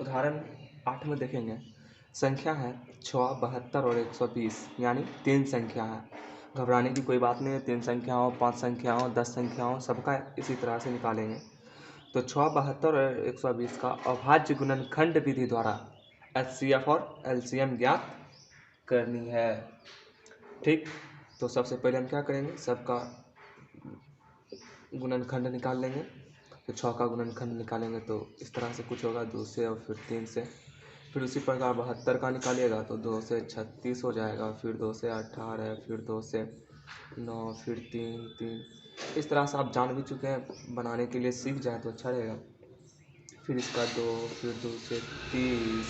उदाहरण 8 में देखेंगे। संख्या है 6, 72 और 120, यानी 3 संख्या है। घबराने की कोई बात नहीं है, 3 संख्याओं, 5 संख्याओं, 10 संख्याओं सबका इसी तरह से निकालेंगे। तो 6, 72 और 120 का अभाज्य गुणनखंड विधि द्वारा HCF और LCM ज्ञात करनी है। ठीक, तो सबसे पहले हम क्या करेंगे, सबका गुणनखंड निकाल लेंगे। तो 6 का गुणनखंड निकालेंगे तो इस तरह से कुछ होगा, 2 से और फिर 3 से। फिर उसी प्रकार 72 का निकालिएगा तो 2 से 36 हो जाएगा, फिर 2 से 18, फिर 2 से 9, फिर 3 3। इस तरह से आप जान भी चुके हैं, बनाने के लिए सीख जाए तो अच्छा रहेगा। फिर इसका 2, फिर 2 से 30,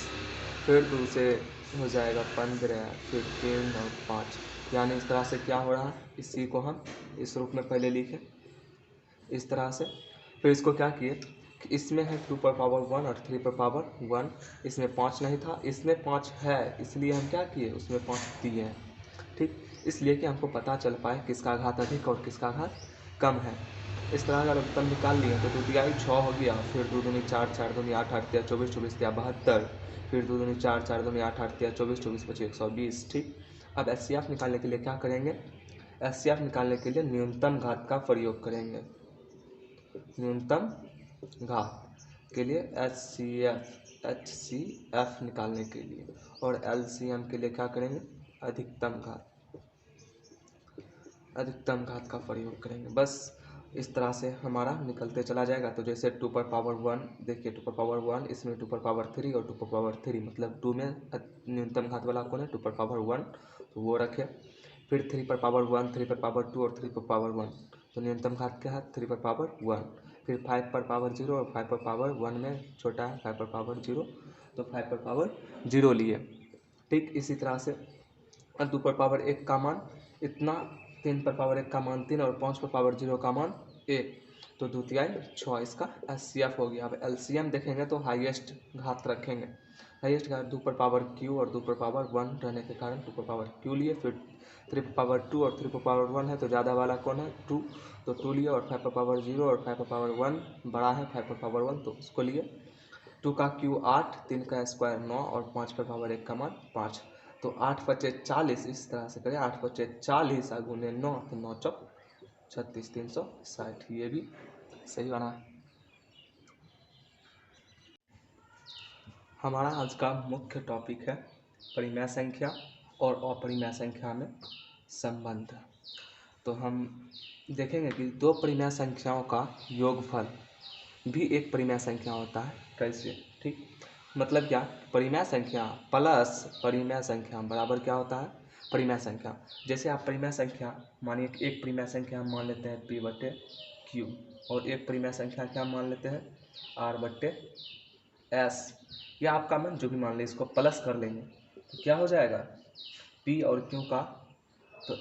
फिर 2 से हो जाएगा 15, फिर 3 और 5। यानी इस तरह से क्या हो रहा है, इसी को हम इस रूप में पहले लिखें इस तरह से। फिर इसको क्या किए कि इसमें है 2 पर पावर 1 और 3 पर पावर 1, इसमें 5 नहीं था, इसमें 5 है, इसलिए हम क्या किए, उसमें 5 दिए हैं। ठीक, इसलिए कि हमको पता चल पाए किसका घात अधिक और किसका घात कम है। इस तरह अगर उत्तर निकाल लिए तो 2 तिहाई 6 हो गया, फिर 2 दूनी 4, 4 दूनी 8, 8 तिया 24, 24 तिया 72, फिर 2 दूनी 4, 4 दूनी 8, 8 तिया 24, 24 पची 120। ठीक, अब HCF निकालने के लिए क्या करेंगे, HCF निकालने के लिए न्यूनतम घात का प्रयोग करेंगे। न्यूनतम घात के लिए HCF निकालने के लिए, और LCM के लिए क्या करेंगे, अधिकतम घात का प्रयोग करेंगे। बस इस तरह से हमारा निकलते चला जाएगा। तो जैसे 2 पर पावर 1, देखिए 2 पर पावर 1, इसमें 2 पर पावर 3 और 2 पर पावर 3, मतलब 2 में न्यूनतम घात वाला कौन है, 2 पर पावर 1, तो वो रखे। फिर 3 पर पावर 1, 3 पर पावर 2 और 3 पर पावर 1, तो न्यूनतम घात क्या है, 3 पर पावर 1। फिर 5 पर पावर 0 और 5 पर पावर 1 में छोटा है 5 पर पावर 0, तो 5 पर पावर 0 लिए। ठीक, इसी तरह से 2 पर पावर 1 का मान इतना, 3 पर पावर 1 का मान 3 और 5 पर पावर 0 का मान 1, तो 2 तिहाई 6 इसका HCF हो गया। अब LCM देखेंगे तो हाईएस्ट घात रखेंगे। हाईएस्ट घात 2 पर पावर Q और 2 पर पावर 1 रहने के कारण 2 पर पावर Q लिए। फिर 3 पर पावर 2 और 3 पर पावर 1 है, तो ज़्यादा वाला कौन है, 2, तो 2 लिए। और 5 पर पावर 0 और 5 पर पावर 1 बड़ा है 5 पर पावर 1, तो उसको लिए। 2 का Q 8, 3 का स्क्वायर 9 और 5 पर पावर 1 का मान 5, तो 8 पचे 40, इस तरह से करें, 8 पचे 40 गुने 9, तो 9 चौक 36, 360, ये भी सही बना। हमारा आज का मुख्य टॉपिक है परिमेय संख्या और अपरिमेय संख्या में संबंध। तो हम देखेंगे कि दो परिमेय संख्याओं का योगफल भी एक परिमेय संख्या होता है। कैसे, ठीक, मतलब क्या, परिमेय संख्या प्लस परिमेय संख्या बराबर क्या होता है, परिमेय संख्या। जैसे आप परिमेय संख्या मानिए कि एक परिमेय संख्या हम मान लेते हैं P/Q, और एक परिमेय संख्या क्या मान लेते हैं R/S, या आपका मन जो भी मान ले, इसको प्लस कर लेंगे तो क्या हो जाएगा, P और Q का, तो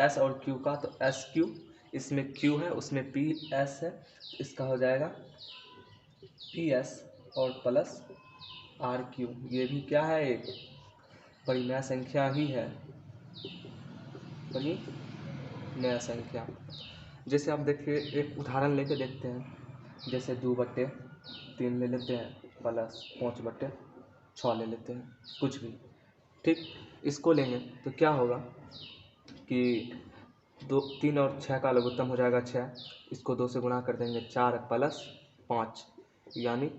S और Q का, तो SQ, इसमें Q है उसमें PS है, इसका हो जाएगा PS और प्लस RQ। ये भी क्या है, एक परिमेय संख्या ही है, परिमेय संख्या। जैसे आप देखिए एक उदाहरण लेके देखते हैं, जैसे 2/3 ले लेते हैं प्लस 5/6 ले लेते हैं, कुछ भी। ठीक, इसको लेंगे तो क्या होगा कि 2, 3 और 6 का लघुत्तम हो जाएगा 6, इसको 2 से गुणा कर देंगे, 4 प्लस 5 यानी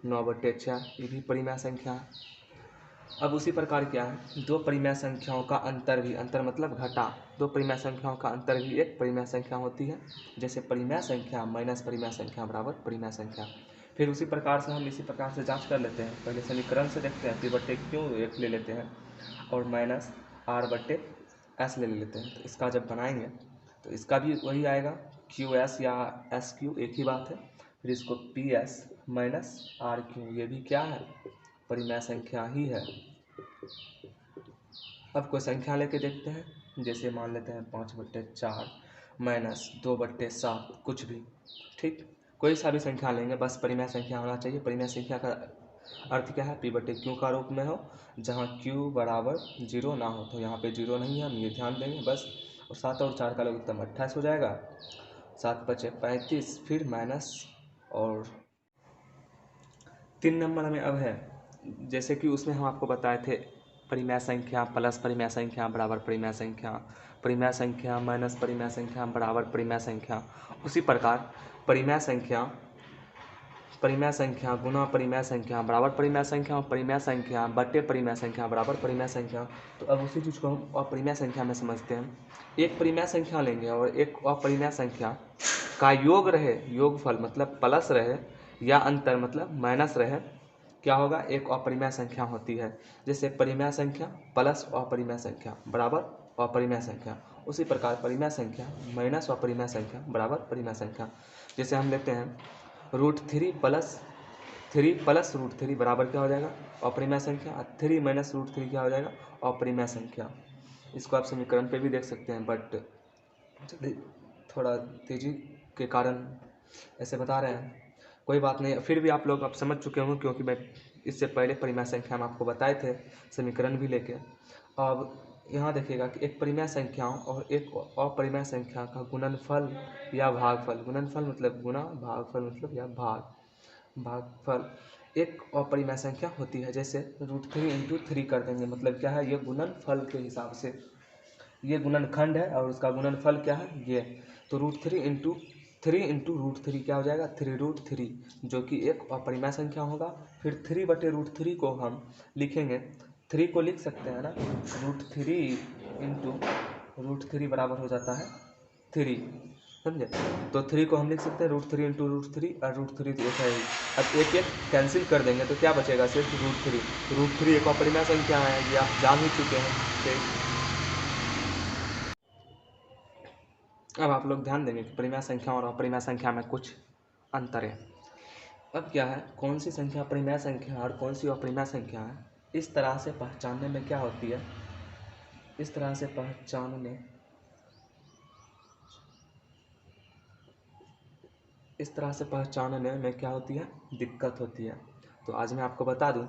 9/6, ये भी परिमेय संख्या है। अब उसी प्रकार क्या है, दो परिमेय संख्याओं का अंतर भी, अंतर मतलब घटा, दो परिमेय संख्याओं का अंतर भी एक परिमेय संख्या होती है। जैसे परिमेय संख्या माइनस परिमेय संख्या बराबर परिमेय संख्या। फिर उसी प्रकार से हम इसी प्रकार से जांच कर लेते हैं। पहले समीकरण से देखते हैं, P/Q एक ले लेते हैं और माइनस R/S ले लेते हैं। तो इसका जब बनाएंगे तो इसका भी वही आएगा, QS या SQ एक ही बात है। फिर इसको PS माइनस RQ, ये भी क्या है, परिमेय संख्या ही है। अब कोई संख्या लेके देखते हैं, जैसे मान लेते हैं 5/4 माइनस 2/7, कुछ भी। ठीक, कोई सा भी संख्या लेंगे, बस परिमेय संख्या होना चाहिए। परिमेय संख्या का अर्थ क्या है, P/Q का रूप में हो, जहाँ Q बराबर 0 ना हो। तो यहाँ पे 0 नहीं है, हम ये ध्यान देंगे बस। और 7 और 4 का लघुत्तम 28 हो जाएगा, 7 × 5 = 35, फिर माइनस और 3 नंबर में अब है, जैसे कि उसमें हम आपको बताए थे परिमेय संख्या प्लस परिमेय संख्या बराबर परिमेय संख्या माइनस परिमेय संख्या बराबर परिमेय संख्या। उसी प्रकार परिमेय संख्या गुना परिमेय संख्या बराबर परिमेय संख्या और परिमेय संख्या बटे परिमेय संख्या बराबर परिमेय संख्या। तो अब उसी चीज़ को हम अपरिमेय संख्या में समझते हैं। एक परिमेय संख्या लेंगे और एक अपरिमेय संख्या का योग रहे, योगफल मतलब प्लस रहे, या अंतर मतलब माइनस रहे, क्या होगा, एक अपरिमेय संख्या होती है। जैसे परिमेय संख्या प्लस अपरिमेय संख्या बराबर अपरिमेय संख्या। उसी प्रकार परिमेय संख्या माइनस अपरिमेय संख्या बराबर परिमेय संख्या। जैसे हम लेते हैं √3 प्लस √3 बराबर क्या हो जाएगा, अपरिमेय संख्या। 3 माइनस √3 क्या हो जाएगा, अपरिमेय संख्या। इसको आप समीकरण पे भी देख सकते हैं, बट थोड़ा तेजी के कारण ऐसे बता रहे हैं, कोई बात नहीं। फिर भी आप लोग अब समझ चुके होंगे, क्योंकि मैं इससे पहले परिमेय संख्या में आपको बताए थे समीकरण भी लेके। अब यहाँ देखिएगा कि एक परिमेय संख्याओं और एक अपरिमेय संख्या का गुणनफल या भागफल, गुणनफल मतलब गुना, भागफल मतलब या भागफल एक अपरिमेय संख्या होती है। जैसे √3 × 3 कर देंगे, मतलब क्या है, ये गुणनफल के हिसाब से, ये गुणनखंड है और उसका गुणनफल क्या है, ये। तो √3 × 3 क्या हो जाएगा, 3√3, जो कि एक अपरिमेय संख्या होगा। फिर 3/√3 को हम लिखेंगे, 3 को लिख सकते हैं ना, √3 बराबर हो जाता है 3, समझे। तो 3 को हम लिख सकते हैं √3 × √3, और √3 तो एक है ही। अब एक एक कैंसिल कर देंगे तो क्या बचेगा, सिर्फ √3 एक अपरिमेय संख्या है, ये आप जान ही चुके हैं। ठीक, अब आप लोग ध्यान देंगे कि परिमेय संख्या और अपरिमेय संख्या में कुछ अंतर है। अब क्या है, कौन सी संख्या परिमेय संख्या और कौन सी अपरिमेय संख्या है, इस तरह से पहचानने में क्या होती है, इस तरह से पहचानने में क्या होती है, दिक्कत होती है। तो आज मैं आपको बता दूं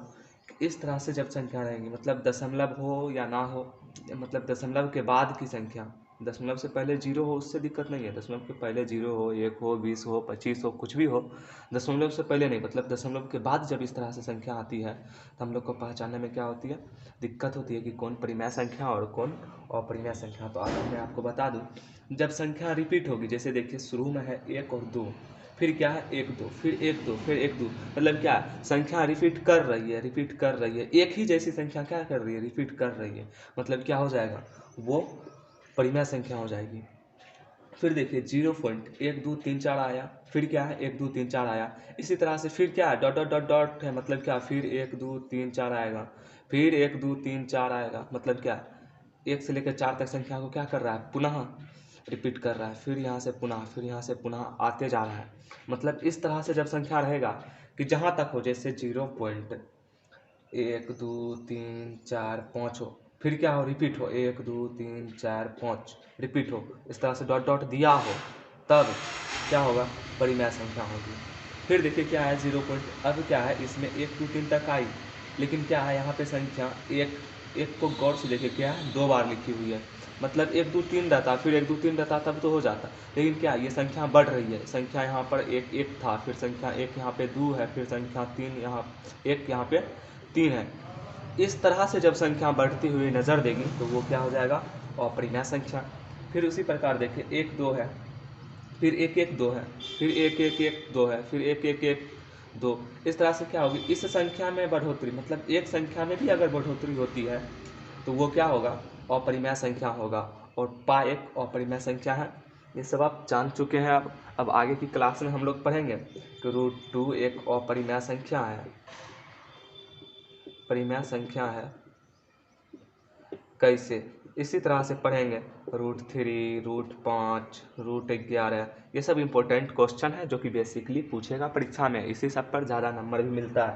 कि इस तरह से जब संख्या रहेंगी, मतलब दशमलव हो या ना हो, मतलब दशमलव के बाद की संख्या, दशमलव से पहले 0 हो उससे दिक्कत नहीं है, दशमलव के पहले 0 हो, 1 हो, 20 हो, 25 हो, कुछ भी हो, दशमलव से पहले नहीं, मतलब दशमलव के बाद जब इस तरह से संख्या आती है तो हम लोग को पहचानने में क्या होती है, दिक्कत होती है कि कौन परिमेय संख्या और कौन अपरिमेय संख्या। तो आज मैं आपको बता दूं, जब संख्या रिपीट होगी, जैसे देखिए शुरू में है 1 और 2, फिर क्या है 1 2, फिर 1 2, फिर 1 2, मतलब क्या है, संख्या रिपीट कर रही है, एक ही जैसी संख्या क्या कर रही है, रिपीट कर रही है, मतलब क्या हो जाएगा, वो परिमेय संख्या हो जाएगी। फिर देखिए 0.1 2 3 4 आया, फिर क्या है 1 2 3 4 आया, इसी तरह से फिर क्या है डॉट डॉट डॉट डॉट है, मतलब क्या, फिर 1 2 3 4 आएगा, फिर 1 2 3 4 आएगा, मतलब क्या, 1 से लेकर 4 तक संख्या को क्या कर रहा है, पुनः रिपीट कर रहा है, फिर यहाँ से पुनः आते जा रहा है। मतलब इस तरह से जब संख्या रहेगा कि जहाँ तक हो, जैसे 0.1 2 3 4 5 हो, फिर क्या हो, रिपीट हो, 1 2 3 4 5 रिपीट हो, इस तरह से डॉट डॉट दिया हो, तब क्या होगा, परिमेय संख्या होगी। फिर देखिए क्या है 0. अब क्या है, इसमें 1 2 3 तक आई, लेकिन क्या है यहाँ पे संख्या एक को गौर से देखिए क्या है, 2 बार लिखी हुई है, मतलब 1 2 3 रहता, फिर 1 2 3 रहता तब तो हो जाता, लेकिन क्या ये संख्या बढ़ रही है, संख्या यहाँ पर एक था, फिर संख्या 1 यहाँ पे 2 है, फिर संख्या 3 यहाँ 1 यहाँ पे 3 है। इस तरह से जब संख्या बढ़ती हुई नज़र देगी तो वो क्या हो जाएगा, अपरिमेय संख्या। फिर उसी प्रकार देखिए 1 2 है, फिर 1 1 2 है, फिर 1 1 1 2 है, फिर 1 1 1 2, इस तरह से क्या होगी, इस संख्या में बढ़ोतरी, मतलब एक संख्या में भी अगर बढ़ोतरी होती है तो वो क्या होगा, अपरिमेय संख्या होगा, और पाई एक अपरिमेय संख्या है। ये सब आप जान चुके हैं। अब आगे की क्लास में हम लोग पढ़ेंगे कि √2 एक अपरिमेय संख्या है, परिमेय संख्या है कैसे, इसी तरह से पढ़ेंगे √3 √5 √11, ये सब इम्पोर्टेंट क्वेश्चन है जो कि बेसिकली पूछेगा परीक्षा में, इसी सब पर ज़्यादा नंबर भी मिलता है।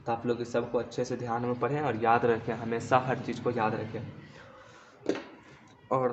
तो आप लोग इस सब को अच्छे से ध्यान में पढ़ें और याद रखें, हमेशा हर चीज़ को याद रखें। और